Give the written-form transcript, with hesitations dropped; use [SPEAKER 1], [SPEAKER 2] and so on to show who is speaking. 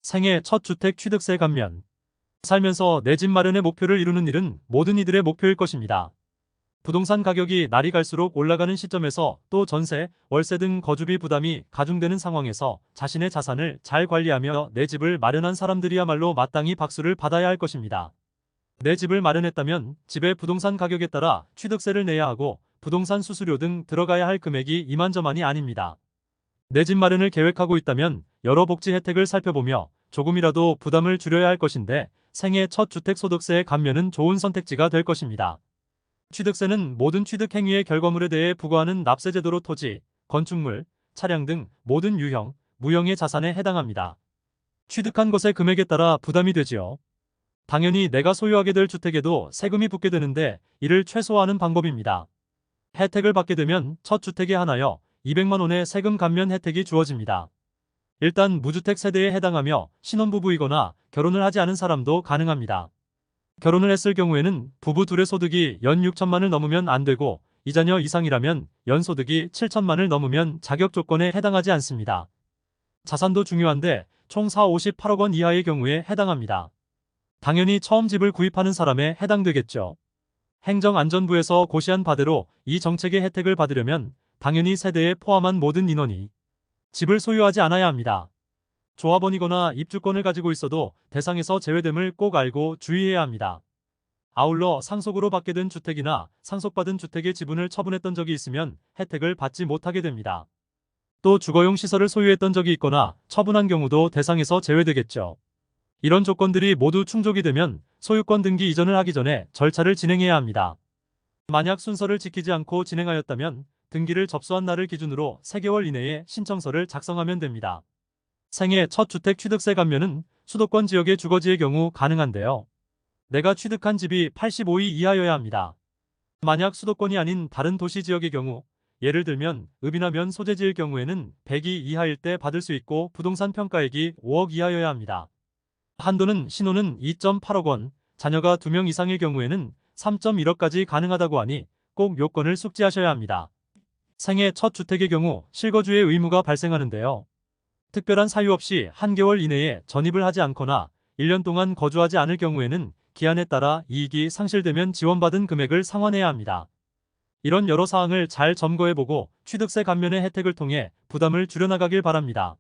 [SPEAKER 1] 생애 첫 주택 취득세 감면. 살면서 내 집 마련의 목표를 이루는 일은 모든 이들의 목표일 것입니다. 부동산 가격이 날이 갈수록 올라가는 시점에서 또 전세, 월세 등 거주비 부담이 가중되는 상황에서 자신의 자산을 잘 관리하며 내 집을 마련한 사람들이야말로 마땅히 박수를 받아야 할 것입니다. 내 집을 마련했다면 집의 부동산 가격에 따라 취득세를 내야 하고 부동산 수수료 등 들어가야 할 금액이 이만저만이 아닙니다. 내 집 마련을 계획하고 있다면 여러 복지 혜택을 살펴보며 조금이라도 부담을 줄여야 할 것인데 생애 첫 주택소득세의 감면은 좋은 선택지가 될 것입니다. 취득세는 모든 취득 행위의 결과물에 대해 부과하는 납세제도로 토지, 건축물, 차량 등 모든 유형, 무형의 자산에 해당합니다. 취득한 것의 금액에 따라 부담이 되지요. 당연히 내가 소유하게 될 주택에도 세금이 붙게 되는데 이를 최소화하는 방법입니다. 혜택을 받게 되면 첫 주택에 한하여 200만 원의 세금 감면 혜택이 주어집니다. 일단 무주택 세대에 해당하며 신혼부부이거나 결혼을 하지 않은 사람도 가능합니다. 결혼을 했을 경우에는 부부 둘의 소득이 연 6천만을 넘으면 안 되고 이자녀 이상이라면 연 소득이 7천만을 넘으면 자격 조건에 해당하지 않습니다. 자산도 중요한데 총 58억 원 이하의 경우에 해당합니다. 당연히 처음 집을 구입하는 사람에 해당되겠죠. 행정안전부에서 고시한 바대로 이 정책의 혜택을 받으려면 당연히 세대에 포함한 모든 인원이 집을 소유하지 않아야 합니다. 조합원이거나 입주권을 가지고 있어도 대상에서 제외됨을 꼭 알고 주의해야 합니다. 아울러 상속으로 받게 된 주택이나 상속받은 주택의 지분을 처분했던 적이 있으면 혜택을 받지 못하게 됩니다. 또 주거용 시설을 소유했던 적이 있거나 처분한 경우도 대상에서 제외되겠죠. 이런 조건들이 모두 충족이 되면 소유권 등기 이전을 하기 전에 절차를 진행해야 합니다. 만약 순서를 지키지 않고 진행하였다면 등기를 접수한 날을 기준으로 3개월 이내에 신청서를 작성하면 됩니다. 생애 첫 주택 취득세 감면은 수도권 지역의 주거지의 경우 가능한데요. 내가 취득한 집이 85이 이하여야 합니다. 만약 수도권이 아닌 다른 도시 지역의 경우, 예를 들면 읍이나 면 소재지일 경우에는 100이 이하일 때 받을 수 있고 부동산 평가액이 5억 이하여야 합니다. 한도는 신혼은 2.8억 원, 자녀가 2명 이상일 경우에는 3.1억까지 가능하다고 하니 꼭 요건을 숙지하셔야 합니다. 생애 첫 주택의 경우 실거주의 의무가 발생하는데요. 특별한 사유 없이 한 개월 이내에 전입을 하지 않거나 1년 동안 거주하지 않을 경우에는 기한에 따라 이익이 상실되면 지원받은 금액을 상환해야 합니다. 이런 여러 사항을 잘 점검해보고 취득세 감면의 혜택을 통해 부담을 줄여나가길 바랍니다.